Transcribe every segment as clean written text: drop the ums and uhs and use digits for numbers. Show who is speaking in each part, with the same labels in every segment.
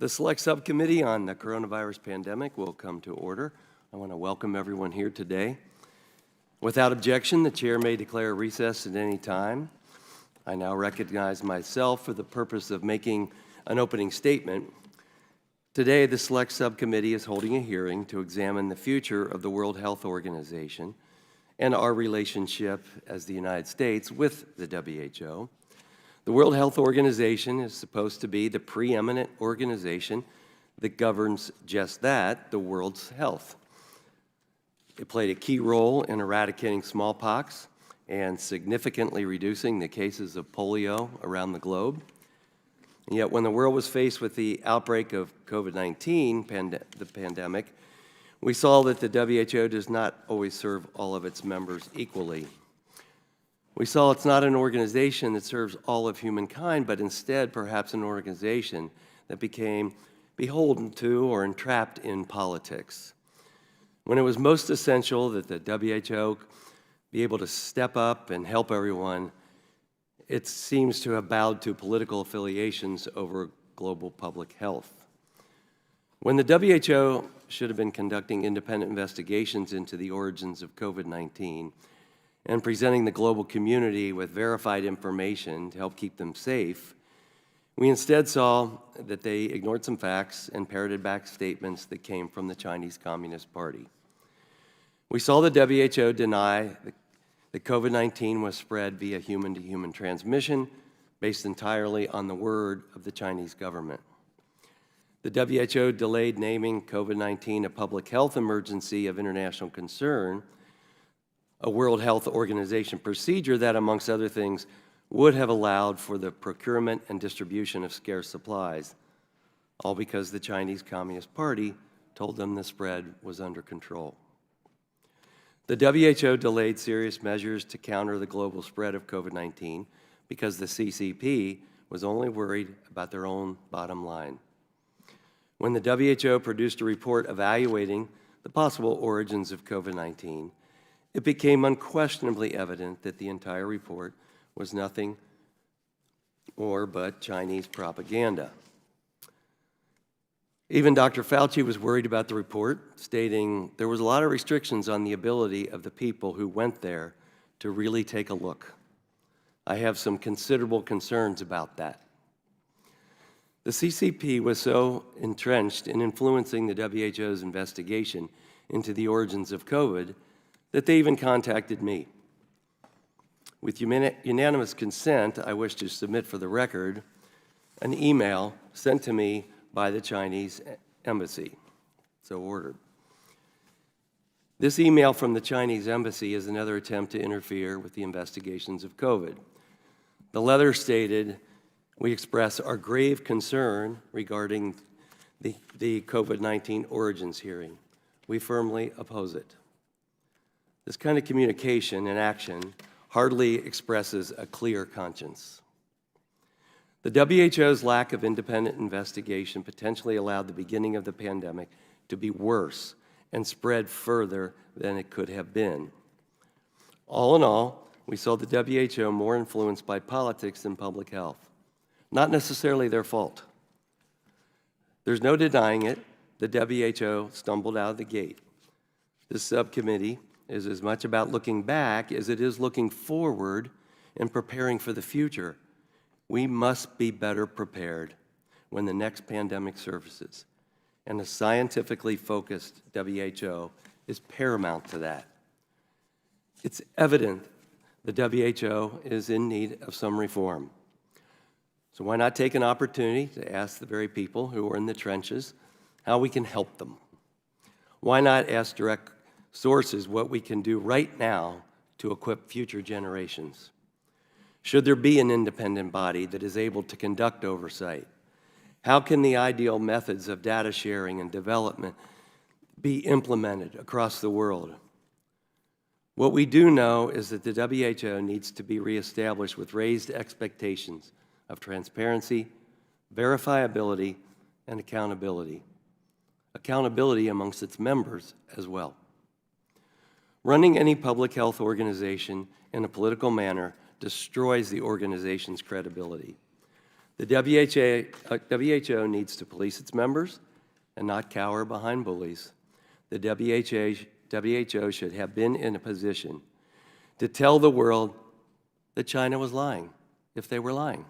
Speaker 1: The Select Subcommittee on the Coronavirus Pandemic will come to order. I want to welcome everyone here today. Without objection, the chair may declare a recess at any time. I now recognize myself for the purpose of making an opening statement. Today, the Select Subcommittee is holding a hearing to examine the future of the World Health Organization and our relationship as the United States with the WHO. The World Health Organization is supposed to be the preeminent organization that governs just that, the world's health. It played a key role in eradicating smallpox and significantly reducing the cases of polio around the globe. And yet, when the world was faced with the outbreak of COVID-19, the pandemic, we saw that the WHO does not always serve all of its members equally. We saw it's not an organization that serves all of humankind, but instead perhaps an organization that became beholden to or entrapped in politics. When it was most essential that the WHO be able to step up and help everyone, it seems to have bowed to political affiliations over global public health. When the WHO should have been conducting independent investigations into the origins of COVID-19 and presenting the global community with verified information to help keep them safe, we instead saw that they ignored some facts and parroted back statements that came from the Chinese Communist Party. We saw the WHO deny that COVID-19 was spread via human-to-human transmission based entirely on the word of the Chinese government. The WHO delayed naming COVID-19 a public health emergency of international concern, a World Health Organization procedure that, amongst other things, would have allowed for the procurement and distribution of scarce supplies, all because the Chinese Communist Party told them the spread was under control. The WHO delayed serious measures to counter the global spread of COVID-19 because the CCP was only worried about their own bottom line. When the WHO produced a report evaluating the possible origins of COVID-19, it became unquestionably evident that the entire report was nothing more but Chinese propaganda. Even Dr. Fauci was worried about the report, stating there was a lot of restrictions on the ability of the people who went there to really take a look. I have some considerable concerns about that. The CCP was so entrenched in influencing the WHO's investigation into the origins of COVID that they even contacted me. With unanimous consent, I wish to submit for the record an email sent to me by the Chinese embassy. So ordered. This email from the Chinese embassy is another attempt to interfere with the investigations of COVID. The letter stated, "We express our grave concern regarding the COVID-19 origins hearing. We firmly oppose it." This kind of communication and action hardly expresses a clear conscience. The WHO's lack of independent investigation potentially allowed the beginning of the pandemic to be worse and spread further than it could have been. All in all, we saw the WHO more influenced by politics than public health. Not necessarily their fault. There's no denying it, the WHO stumbled out of the gate. This subcommittee is as much about looking back as it is looking forward and preparing for the future. We must be better prepared when the next pandemic surfaces, and a scientifically focused WHO is paramount to that. It's evident the WHO is in need of some reform. So why not take an opportunity to ask the very people who are in the trenches how we can help them? Why not ask direct sources what we can do right now to equip future generations? Should there be an independent body that is able to conduct oversight? How can the ideal methods of data sharing and development be implemented across the world? What we do know is that the WHO needs to be reestablished with raised expectations of transparency, verifiability, and accountability. Accountability amongst its members as well. Running any public health organization in a political manner destroys the organization's credibility. The WHO needs to police its members and not cower behind bullies. The WHO should have been in a position to tell the world that China was lying, if they were lying.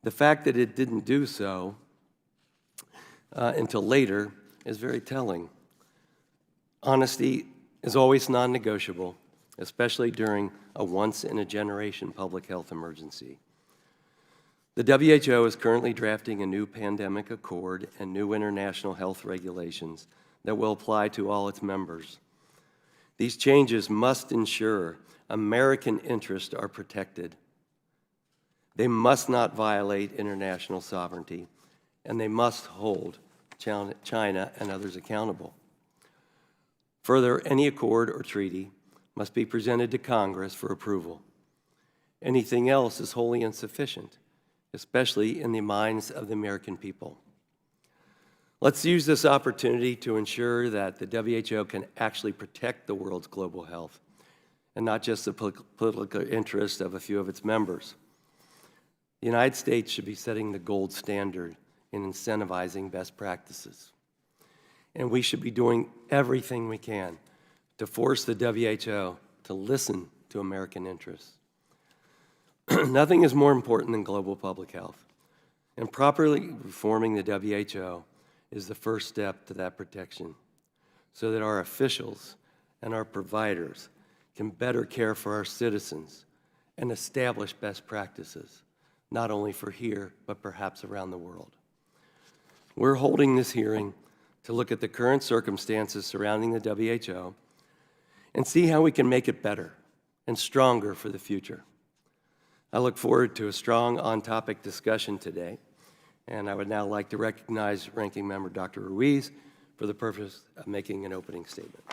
Speaker 1: The fact that it didn't do so until later is very telling. Honesty is always non-negotiable, especially during a once-in-a-generation public health emergency. The WHO is currently drafting a new pandemic accord and new international health regulations that will apply to all its members. These changes must ensure American interests are protected. They must not violate international sovereignty, and they must hold China and others accountable. Further, any accord or treaty must be presented to Congress for approval. Anything else is wholly insufficient, especially in the minds of the American people. Let's use this opportunity to ensure that the WHO can actually protect the world's global health, and not just the political interest of a few of its members. The United States should be setting the gold standard in incentivizing best practices. And we should be doing everything we can to force the WHO to listen to American interests. Nothing is more important than global public health, and properly reforming the WHO is the first step to that protection, so that our officials and our providers can better care for our citizens and establish best practices, not only for here, but perhaps around the world. We're holding this hearing to look at the current circumstances surrounding the WHO and see how we can make it better and stronger for the future. I look forward to a strong on-topic discussion today, and I would now like to recognize Ranking Member Dr. Ruiz for the purpose of making an opening statement.